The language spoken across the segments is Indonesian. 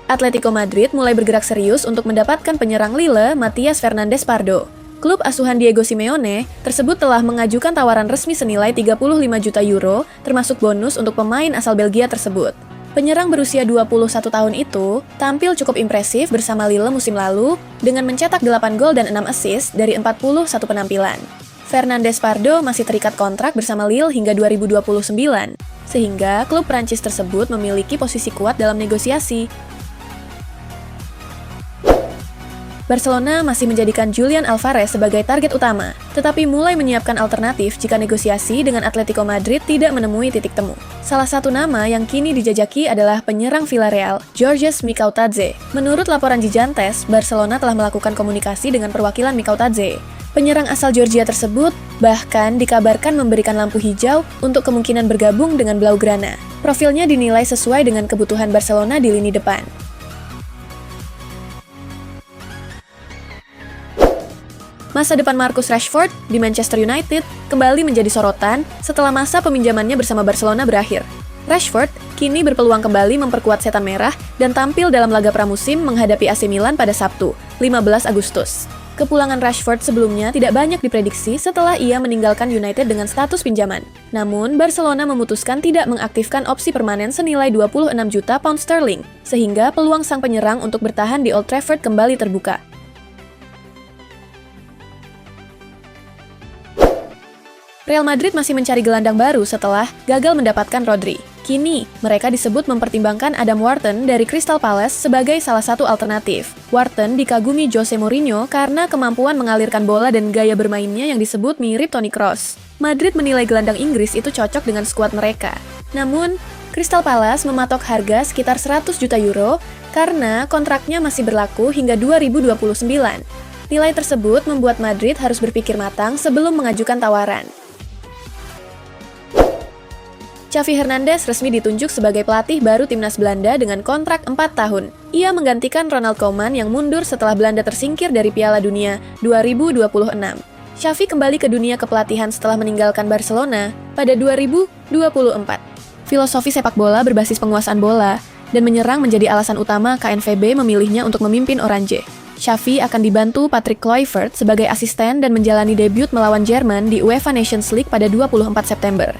Atletico Madrid mulai bergerak serius untuk mendapatkan penyerang Lille, Matias Fernandes Pardo. Klub asuhan Diego Simeone tersebut telah mengajukan tawaran resmi senilai 35 juta euro, termasuk bonus untuk pemain asal Belgia tersebut. Penyerang berusia 21 tahun itu tampil cukup impresif bersama Lille musim lalu dengan mencetak 8 gol dan 6 assist dari 41 penampilan. Fernandes Pardo masih terikat kontrak bersama Lille hingga 2029, sehingga klub Prancis tersebut memiliki posisi kuat dalam negosiasi. Barcelona masih menjadikan Julian Alvarez sebagai target utama, tetapi mulai menyiapkan alternatif jika negosiasi dengan Atletico Madrid tidak menemui titik temu. Salah satu nama yang kini dijajaki adalah penyerang Villarreal, Georges Mikautadze. Menurut laporan Gigantes, Barcelona telah melakukan komunikasi dengan perwakilan Mikautadze. Penyerang asal Georgia tersebut bahkan dikabarkan memberikan lampu hijau untuk kemungkinan bergabung dengan Blaugrana. Profilnya dinilai sesuai dengan kebutuhan Barcelona di lini depan. Masa depan Marcus Rashford di Manchester United kembali menjadi sorotan setelah masa peminjamannya bersama Barcelona berakhir. Rashford kini berpeluang kembali memperkuat setan merah dan tampil dalam laga pramusim menghadapi AC Milan pada Sabtu, 15 Agustus. Kepulangan Rashford sebelumnya tidak banyak diprediksi setelah ia meninggalkan United dengan status pinjaman. Namun, Barcelona memutuskan tidak mengaktifkan opsi permanen senilai 26 juta pound sterling, sehingga peluang sang penyerang untuk bertahan di Old Trafford kembali terbuka. Real Madrid masih mencari gelandang baru setelah gagal mendapatkan Rodri. Kini, mereka disebut mempertimbangkan Adam Wharton dari Crystal Palace sebagai salah satu alternatif. Wharton dikagumi Jose Mourinho karena kemampuan mengalirkan bola dan gaya bermainnya yang disebut mirip Toni Kroos. Madrid menilai gelandang Inggris itu cocok dengan skuad mereka. Namun, Crystal Palace mematok harga sekitar 100 juta euro karena kontraknya masih berlaku hingga 2029. Nilai tersebut membuat Madrid harus berpikir matang sebelum mengajukan tawaran. Xavi Hernandez resmi ditunjuk sebagai pelatih baru timnas Belanda dengan kontrak 4 tahun. Ia menggantikan Ronald Koeman yang mundur setelah Belanda tersingkir dari Piala Dunia 2026. Xavi kembali ke dunia kepelatihan setelah meninggalkan Barcelona pada 2024. Filosofi sepak bola berbasis penguasaan bola dan menyerang menjadi alasan utama KNVB memilihnya untuk memimpin Oranje. Xavi akan dibantu Patrick Kluivert sebagai asisten dan menjalani debut melawan Jerman di UEFA Nations League pada 24 September.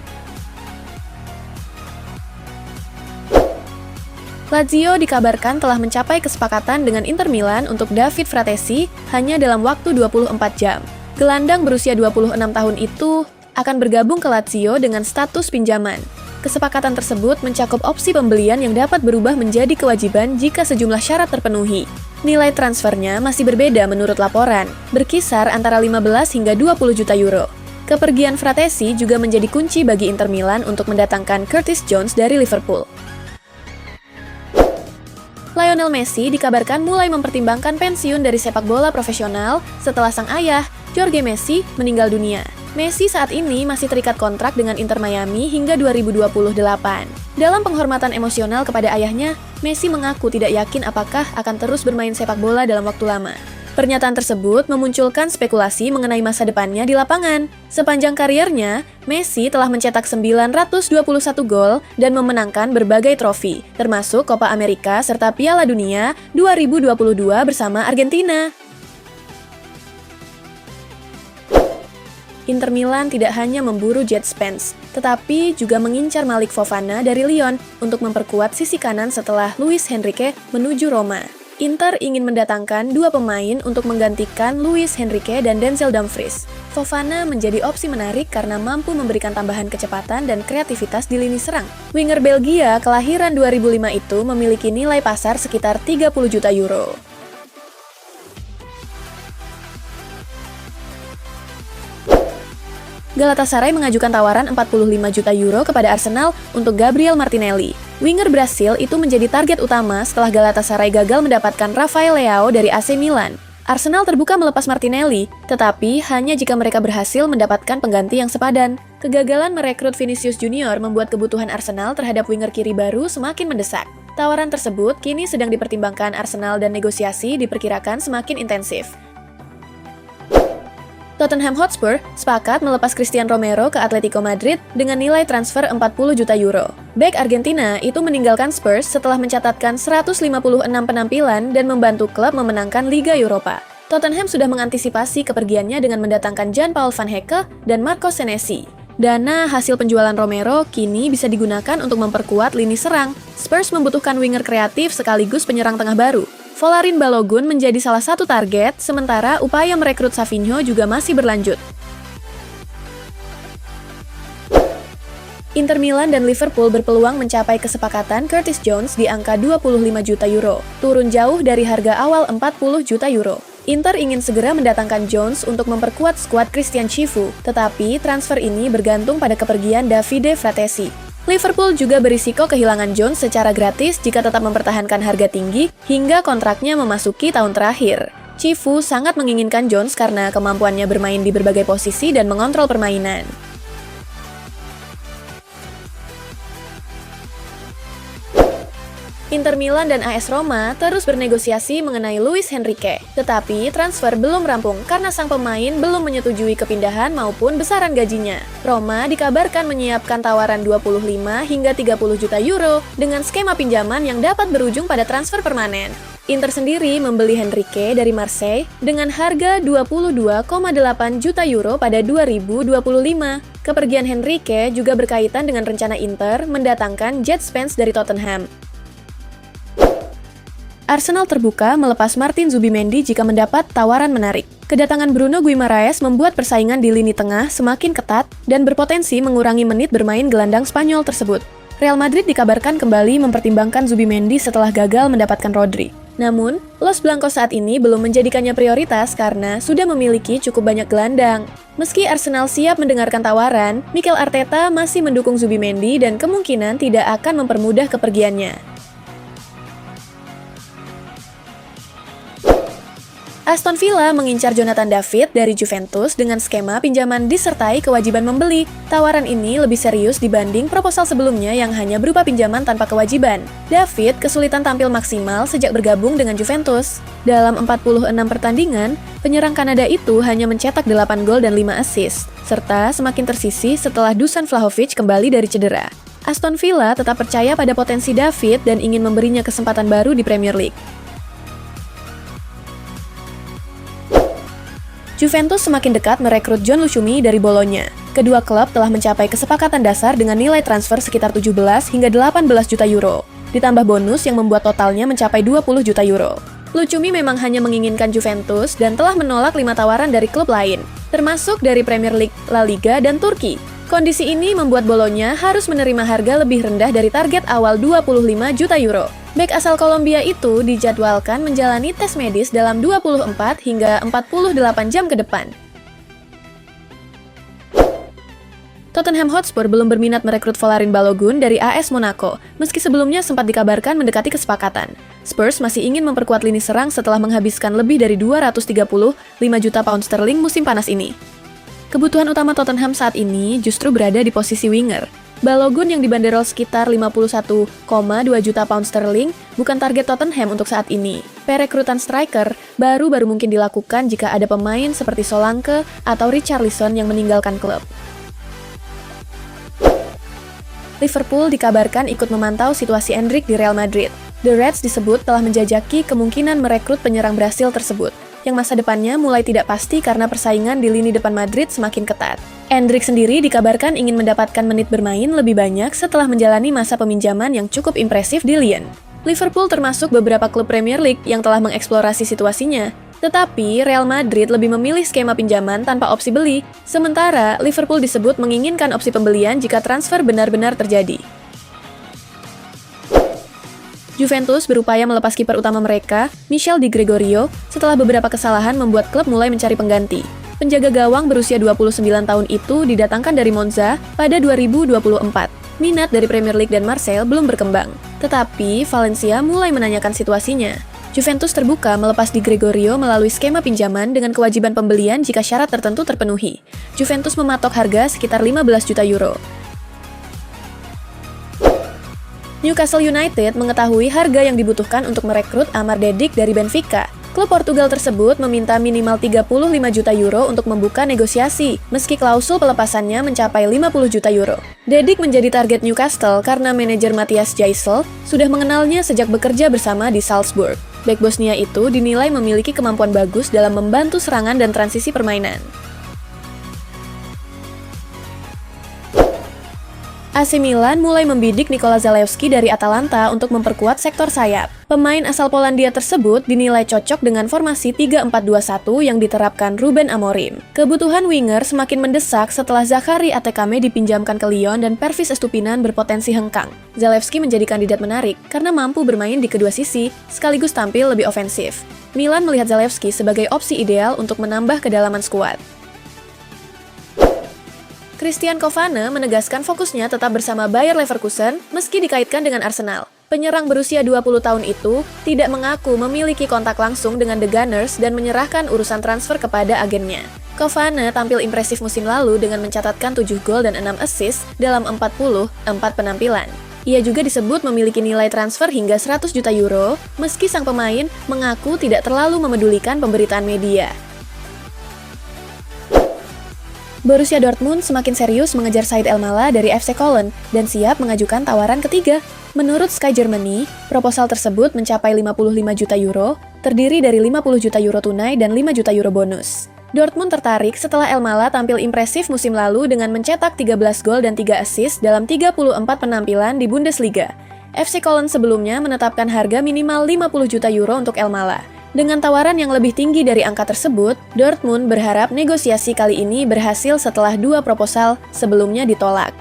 Lazio dikabarkan telah mencapai kesepakatan dengan Inter Milan untuk David Fratesi hanya dalam waktu 24 jam. Gelandang berusia 26 tahun itu akan bergabung ke Lazio dengan status pinjaman. Kesepakatan tersebut mencakup opsi pembelian yang dapat berubah menjadi kewajiban jika sejumlah syarat terpenuhi. Nilai transfernya masih berbeda menurut laporan, berkisar antara 15 hingga 20 juta euro. Kepergian Fratesi juga menjadi kunci bagi Inter Milan untuk mendatangkan Curtis Jones dari Liverpool. Lionel Messi dikabarkan mulai mempertimbangkan pensiun dari sepak bola profesional setelah sang ayah, Jorge Messi, meninggal dunia. Messi saat ini masih terikat kontrak dengan Inter Miami hingga 2028. Dalam penghormatan emosional kepada ayahnya, Messi mengaku tidak yakin apakah akan terus bermain sepak bola dalam waktu lama. Pernyataan tersebut memunculkan spekulasi mengenai masa depannya di lapangan. Sepanjang kariernya, Messi telah mencetak 921 gol dan memenangkan berbagai trofi, termasuk Copa America serta Piala Dunia 2022 bersama Argentina. Inter Milan tidak hanya memburu Jet Spence, tetapi juga mengincar Malik Fofana dari Lyon untuk memperkuat sisi kanan setelah Luis Henrique menuju Roma. Inter ingin mendatangkan dua pemain untuk menggantikan Luis Henrique dan Denzel Dumfries. Fofana menjadi opsi menarik karena mampu memberikan tambahan kecepatan dan kreativitas di lini serang. Winger Belgia kelahiran 2005 itu memiliki nilai pasar sekitar 30 juta euro. Galatasaray mengajukan tawaran 45 juta euro kepada Arsenal untuk Gabriel Martinelli. Winger Brasil itu menjadi target utama setelah Galatasaray gagal mendapatkan Rafael Leao dari AC Milan. Arsenal terbuka melepas Martinelli, tetapi hanya jika mereka berhasil mendapatkan pengganti yang sepadan. Kegagalan merekrut Vinicius Junior membuat kebutuhan Arsenal terhadap winger kiri baru semakin mendesak. Tawaran tersebut kini sedang dipertimbangkan Arsenal dan negosiasi diperkirakan semakin intensif. Tottenham Hotspur sepakat melepas Christian Romero ke Atletico Madrid dengan nilai transfer 40 juta euro. Bek Argentina itu meninggalkan Spurs setelah mencatatkan 156 penampilan dan membantu klub memenangkan Liga Eropa. Tottenham sudah mengantisipasi kepergiannya dengan mendatangkan Jan-Paul van Hecke dan Marco Senesi. Dana hasil penjualan Romero kini bisa digunakan untuk memperkuat lini serang. Spurs membutuhkan winger kreatif sekaligus penyerang tengah baru. Folarin Balogun menjadi salah satu target, sementara upaya merekrut Savinho juga masih berlanjut. Inter Milan dan Liverpool berpeluang mencapai kesepakatan Curtis Jones di angka 25 juta euro, turun jauh dari harga awal 40 juta euro. Inter ingin segera mendatangkan Jones untuk memperkuat skuad Christian Chivu, tetapi transfer ini bergantung pada kepergian Davide Fratesi. Liverpool juga berisiko kehilangan Jones secara gratis jika tetap mempertahankan harga tinggi hingga kontraknya memasuki tahun terakhir. Chivu sangat menginginkan Jones karena kemampuannya bermain di berbagai posisi dan mengontrol permainan. Inter Milan dan AS Roma terus bernegosiasi mengenai Luis Henrique, tetapi transfer belum rampung karena sang pemain belum menyetujui kepindahan maupun besaran gajinya. Roma dikabarkan menyiapkan tawaran 25 hingga 30 juta euro dengan skema pinjaman yang dapat berujung pada transfer permanen. Inter sendiri membeli Henrique dari Marseille dengan harga 22,8 juta euro pada 2025. Kepergian Henrique juga berkaitan dengan rencana Inter mendatangkan Jet Spence dari Tottenham. Arsenal terbuka melepas Martin Zubimendi jika mendapat tawaran menarik. Kedatangan Bruno Guimaraes membuat persaingan di lini tengah semakin ketat dan berpotensi mengurangi menit bermain gelandang Spanyol tersebut. Real Madrid dikabarkan kembali mempertimbangkan Zubimendi setelah gagal mendapatkan Rodri. Namun, Los Blancos saat ini belum menjadikannya prioritas karena sudah memiliki cukup banyak gelandang. Meski Arsenal siap mendengarkan tawaran, Mikel Arteta masih mendukung Zubimendi dan kemungkinan tidak akan mempermudah kepergiannya. Aston Villa mengincar Jonathan David dari Juventus dengan skema pinjaman disertai kewajiban membeli. Tawaran ini lebih serius dibanding proposal sebelumnya yang hanya berupa pinjaman tanpa kewajiban. David kesulitan tampil maksimal sejak bergabung dengan Juventus. Dalam 46 pertandingan, penyerang Kanada itu hanya mencetak 8 gol dan 5 assist, serta semakin tersisih setelah Dusan Vlahovic kembali dari cedera. Aston Villa tetap percaya pada potensi David dan ingin memberinya kesempatan baru di Premier League. Juventus semakin dekat merekrut John Lucumi dari Bologna. Kedua klub telah mencapai kesepakatan dasar dengan nilai transfer sekitar 17 hingga 18 juta euro, ditambah bonus yang membuat totalnya mencapai 20 juta euro. Lucumi memang hanya menginginkan Juventus dan telah menolak 5 tawaran dari klub lain, termasuk dari Premier League, La Liga, dan Turki. Kondisi ini membuat Bologna harus menerima harga lebih rendah dari target awal 25 juta euro. Bek asal Kolombia itu dijadwalkan menjalani tes medis dalam 24 hingga 48 jam ke depan. Tottenham Hotspur belum berminat merekrut Folarin Balogun dari AS Monaco, meski sebelumnya sempat dikabarkan mendekati kesepakatan. Spurs masih ingin memperkuat lini serang setelah menghabiskan lebih dari 235 juta pound sterling musim panas ini. Kebutuhan utama Tottenham saat ini justru berada di posisi winger. Balogun yang dibanderol sekitar 51,2 juta pound sterling bukan target Tottenham untuk saat ini. Perekrutan striker baru mungkin dilakukan jika ada pemain seperti Solanke atau Richarlison yang meninggalkan klub. Liverpool dikabarkan ikut memantau situasi Endrick di Real Madrid. The Reds disebut telah menjajaki kemungkinan merekrut penyerang Brasil tersebut, yang masa depannya mulai tidak pasti karena persaingan di lini depan Madrid semakin ketat. Endrick sendiri dikabarkan ingin mendapatkan menit bermain lebih banyak setelah menjalani masa peminjaman yang cukup impresif di Lyon. Liverpool termasuk beberapa klub Premier League yang telah mengeksplorasi situasinya, tetapi Real Madrid lebih memilih skema pinjaman tanpa opsi beli, sementara Liverpool disebut menginginkan opsi pembelian jika transfer benar-benar terjadi. Juventus berupaya melepas kiper utama mereka, Michel Di Gregorio, setelah beberapa kesalahan membuat klub mulai mencari pengganti. Penjaga gawang berusia 29 tahun itu didatangkan dari Monza pada 2024. Minat dari Premier League dan Marseille belum berkembang, tetapi Valencia mulai menanyakan situasinya. Juventus terbuka melepas Di Gregorio melalui skema pinjaman dengan kewajiban pembelian jika syarat tertentu terpenuhi. Juventus mematok harga sekitar 15 juta euro. Newcastle United mengetahui harga yang dibutuhkan untuk merekrut Amar Dedik dari Benfica. Klub Portugal tersebut meminta minimal 35 juta euro untuk membuka negosiasi, meski klausul pelepasannya mencapai 50 juta euro. Dedik menjadi target Newcastle karena manajer Matthias Jaisel sudah mengenalnya sejak bekerja bersama di Salzburg. Bek Bosnia itu dinilai memiliki kemampuan bagus dalam membantu serangan dan transisi permainan. AC Milan mulai membidik Nikola Zalewski dari Atalanta untuk memperkuat sektor sayap. Pemain asal Polandia tersebut dinilai cocok dengan formasi 3-4-2-1 yang diterapkan Ruben Amorim. Kebutuhan winger semakin mendesak setelah Zachary Atekame dipinjamkan ke Lyon dan Pervis Estupinan berpotensi hengkang. Zalewski menjadi kandidat menarik karena mampu bermain di kedua sisi, sekaligus tampil lebih ofensif. Milan melihat Zalewski sebagai opsi ideal untuk menambah kedalaman skuad. Christian Kovane menegaskan fokusnya tetap bersama Bayer Leverkusen meski dikaitkan dengan Arsenal. Penyerang berusia 20 tahun itu tidak mengaku memiliki kontak langsung dengan The Gunners dan menyerahkan urusan transfer kepada agennya. Kovane tampil impresif musim lalu dengan mencatatkan 7 gol dan 6 assist dalam 44 penampilan. Ia juga disebut memiliki nilai transfer hingga 100 juta euro, meski sang pemain mengaku tidak terlalu memedulikan pemberitaan media. Borussia Dortmund semakin serius mengejar Said Elmala dari FC Köln dan siap mengajukan tawaran ketiga. Menurut Sky Germany, proposal tersebut mencapai 55 juta euro, terdiri dari 50 juta euro tunai dan 5 juta euro bonus. Dortmund tertarik setelah Elmala tampil impresif musim lalu dengan mencetak 13 gol dan 3 assist dalam 34 penampilan di Bundesliga. FC Köln sebelumnya menetapkan harga minimal 50 juta euro untuk Elmala. Dengan tawaran yang lebih tinggi dari angka tersebut, Dortmund berharap negosiasi kali ini berhasil setelah 2 proposal sebelumnya ditolak.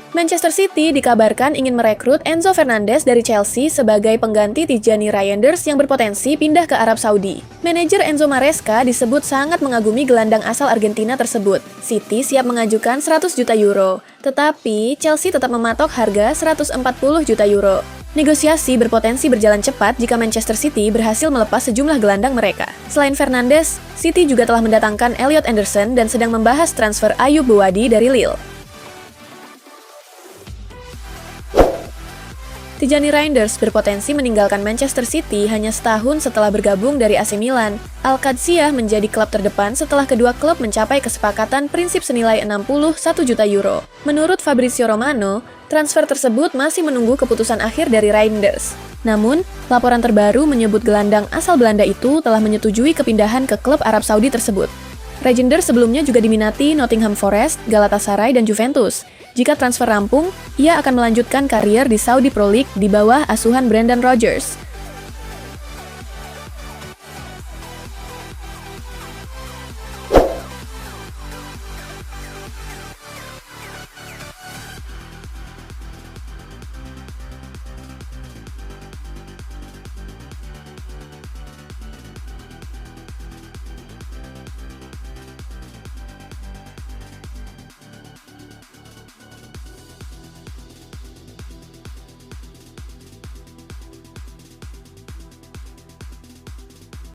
Manchester City dikabarkan ingin merekrut Enzo Fernandez dari Chelsea sebagai pengganti Tijani Reinders yang berpotensi pindah ke Arab Saudi. Manajer Enzo Maresca disebut sangat mengagumi gelandang asal Argentina tersebut. City siap mengajukan 100 juta euro, tetapi Chelsea tetap mematok harga 140 juta euro. Negosiasi berpotensi berjalan cepat jika Manchester City berhasil melepas sejumlah gelandang mereka. Selain Fernandes, City juga telah mendatangkan Elliot Anderson dan sedang membahas transfer Ayub Buwadi dari Lille. Tijani Reinders berpotensi meninggalkan Manchester City hanya setahun setelah bergabung dari AC Milan. Al-Qadsiah menjadi klub terdepan setelah kedua klub mencapai kesepakatan prinsip senilai 61 juta euro. Menurut Fabrizio Romano, transfer tersebut masih menunggu keputusan akhir dari Reinders. Namun, laporan terbaru menyebut gelandang asal Belanda itu telah menyetujui kepindahan ke klub Arab Saudi tersebut. Reinders sebelumnya juga diminati Nottingham Forest, Galatasaray, dan Juventus. Jika transfer rampung, ia akan melanjutkan karier di Saudi Pro League di bawah asuhan Brendan Rodgers.